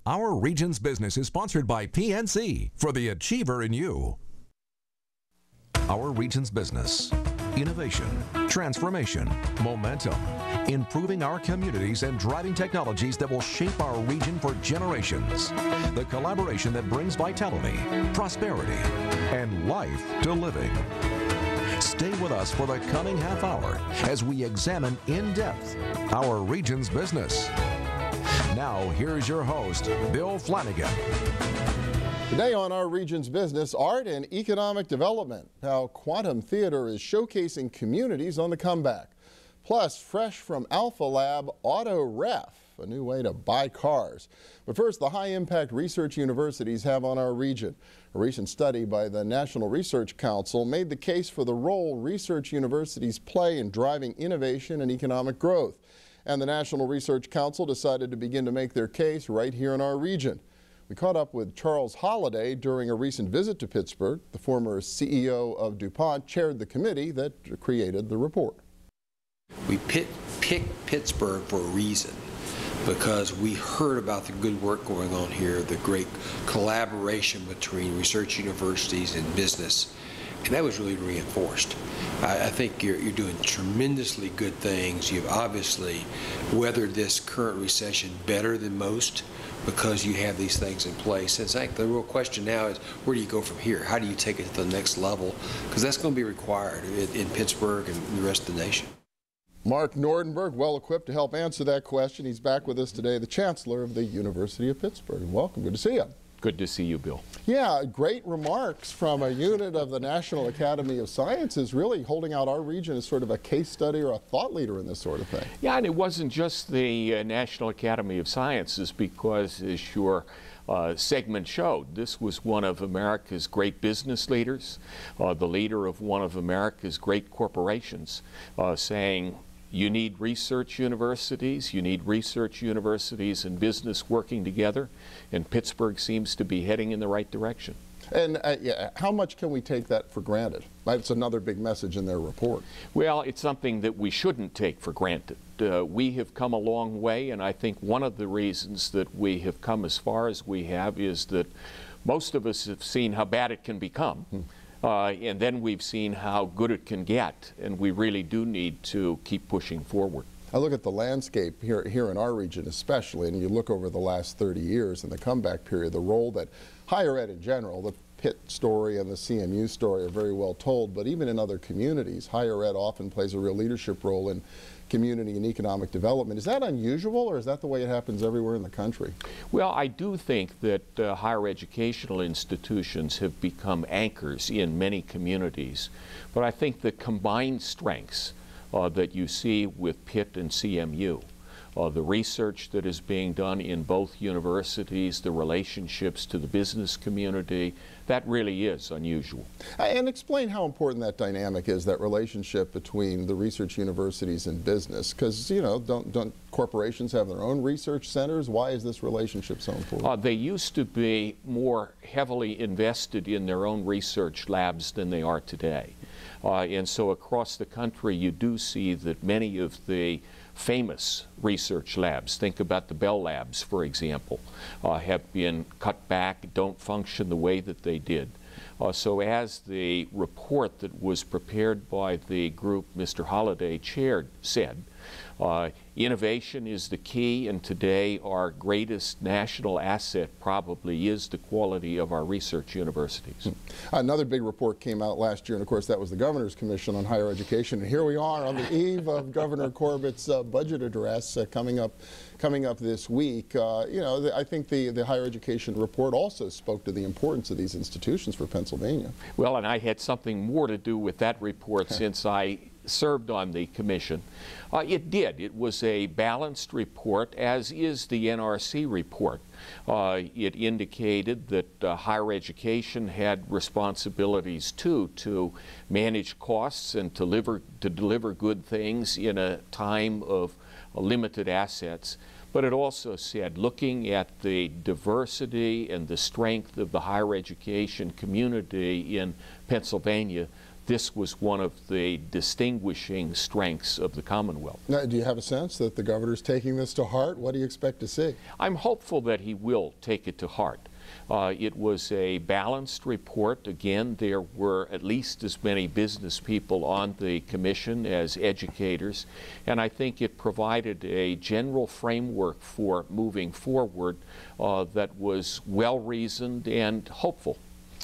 Our Region's Business is sponsored by PNC for the Achiever in You. Our Region's Business. Innovation, transformation, momentum, improving our communities and driving technologies that will shape our region for generations. The collaboration that brings vitality, prosperity, and life to living. Stay with us for the coming half hour as we examine in depth our region's business. Now, here's your host, Bill Flanagan. Today on Our Region's Business, art and economic development, how quantum theater is showcasing communities on the comeback. Plus, fresh from Alpha Lab, Auto Ref, a new way to buy cars. But first, the high-impact research universities have on our region. A recent study by the National Research Council made the case for the role research universities play in driving innovation and economic growth. And the National Research Council decided to begin to make their case right here in our region. We caught up with Charles Holliday during a recent visit to Pittsburgh. The former CEO of DuPont chaired the committee that created the report. We picked Pittsburgh for a reason, because we heard about the good work going on here, the great collaboration between research universities and business, and that was really reinforced. I think you're doing tremendously good things. You've obviously weathered this current recession better than most, because you have these things in place. And I think the real question now is, where do you go from here? How do you take it to the next level? Because that's going to be required in Pittsburgh and the rest of the nation. Mark Nordenberg, well equipped to help answer that question. He's back with us today, the chancellor of the University of Pittsburgh. Welcome, good to see you. Good to see you, Bill. Yeah, great remarks from a unit of the National Academy of Sciences, really holding out our region as sort of a case study or a thought leader in this sort of thing. Yeah, and it wasn't just the National Academy of Sciences, because as your segment showed, this was one of America's great business leaders, the leader of one of America's great corporations, saying, you need research universities and business working together, and Pittsburgh seems to be heading in the right direction. And yeah, how much can we take that for granted? That's another big message in their report. Well, it's something that we shouldn't take for granted. We have come a long way, and I think one of the reasons that we have come as far as we have is that most of us have seen how bad it can become. And then we've seen how good it can get, and we really do need to keep pushing forward. I look at the landscape here in our region especially, and you look over the last 30 years in the comeback period, the role that higher ed in general, the Pitt story and the CMU story are very well told, but even in other communities, higher ed often plays a real leadership role in community and economic development. Is that unusual, or is that the way it happens everywhere in the country? Well, I do think that higher educational institutions have become anchors in many communities, but I think the combined strengths that you see with Pitt and CMU, the research that is being done in both universities, the relationships to the business community, that really is unusual. And explain how important that dynamic is, that relationship between the research universities and business. Because, you know, don't corporations have their own research centers? Why is this relationship so important? They used to be more heavily invested in their own research labs than they are today. And so across the country, you do see that many of the famous research labs, think about the Bell Labs, for example, have been cut back, don't function the way that they did. So as the report that was prepared by the group Mr. Holliday chaired said, innovation is the key, and today our greatest national asset probably is the quality of our research universities. Another big report came out last year, and of course that was the Governor's Commission on Higher Education. And here we are on the eve of Governor Corbett's budget address coming up this week. You know, I think the higher education report also spoke to the importance of these institutions for Pennsylvania. Well, and I had something more to do with that report since I served on the commission. It did. It was a balanced report, as is the NRC report. It indicated that higher education had responsibilities too to manage costs and to deliver good things in a time of limited assets. But it also said, looking at the diversity and the strength of the higher education community in Pennsylvania, this was one of the distinguishing strengths of the Commonwealth. Now, do you have a sense that the governor's taking this to heart? What do you expect to see? I'm hopeful that he will take it to heart. It was a balanced report. Again, there were at least as many business people on the commission as educators, and I think it provided a general framework for moving forward that was well-reasoned and hopeful.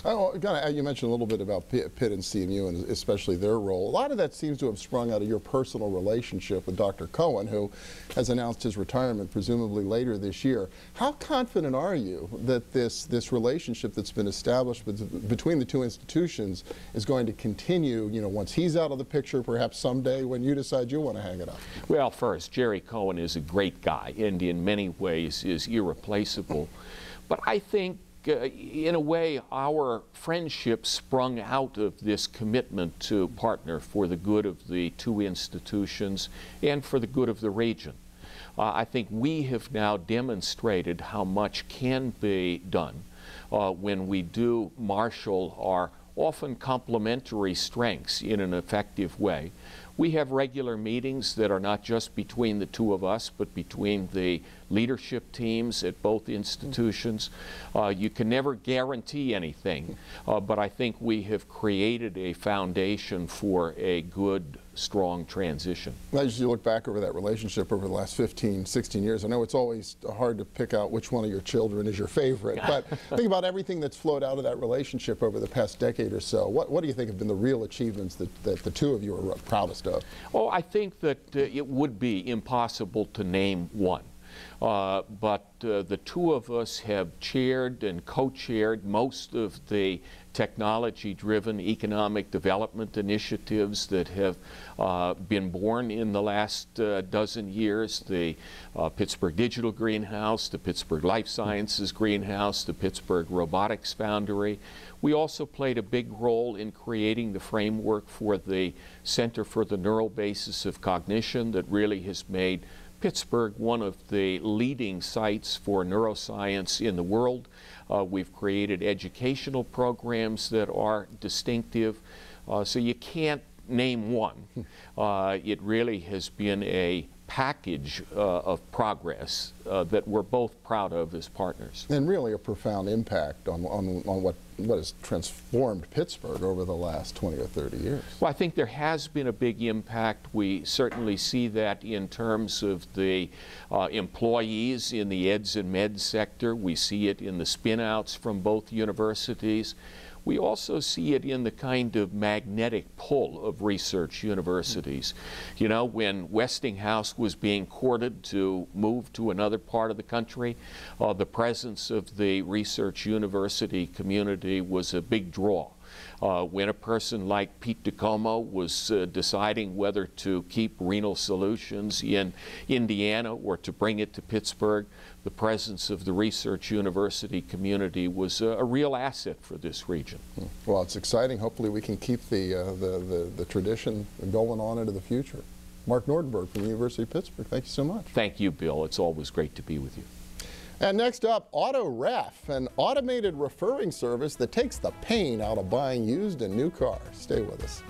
You mentioned a little bit about Pitt and CMU and especially their role. A lot of that seems to have sprung out of your personal relationship with Dr. Cohen, who has announced his retirement presumably later this year. How confident are you that this relationship that's been established between the two institutions is going to continue, once he's out of the picture, perhaps someday when you decide you want to hang it up? Well, first, Jerry Cohen is a great guy and in many ways is irreplaceable. But I think in a way, our friendship sprung out of this commitment to partner for the good of the two institutions and for the good of the region. I think we have now demonstrated how much can be done when we do marshal our often complementary strengths in an effective way. We have regular meetings that are not just between the two of us, but between the leadership teams at both institutions. You can never guarantee anything, but I think we have created a foundation for a good, strong transition. As you look back over that relationship over the last 15, 16 years, I know it's always hard to pick out which one of your children is your favorite, but think about everything that's flowed out of that relationship over the past decade or so. What do you think have been the real achievements that the two of you are proudest of? Oh, I think that it would be impossible to name one. But the two of us have chaired and co-chaired most of the technology-driven economic development initiatives that have been born in the last dozen years. The Pittsburgh Digital Greenhouse, the Pittsburgh Life Sciences Greenhouse, the Pittsburgh Robotics Foundry. We also played a big role in creating the framework for the Center for the Neural Basis of Cognition that really has made Pittsburgh one of the leading sites for neuroscience in the world. We've created educational programs that are distinctive, so you can't name one. It really has been a package of progress that we're both proud of as partners. And really a profound impact on what has transformed Pittsburgh over the last 20 or 30 years. Well, I think there has been a big impact. We certainly see that in terms of the employees in the eds and meds sector. We see it in the spin-outs from both universities. We also see it in the kind of magnetic pull of research universities. You know, when Westinghouse was being courted to move to another part of the country, the presence of the research university community was a big draw. When a person like Pete DeComo was deciding whether to keep Renal Solutions in Indiana or to bring it to Pittsburgh, the presence of the research university community was a real asset for this region. Well, it's exciting. Hopefully we can keep the tradition going on into the future. Mark Nordenberg from the University of Pittsburgh, thank you so much. Thank you, Bill. It's always great to be with you. And next up, AutoRef, an automated referring service that takes the pain out of buying used and new cars. Stay with us.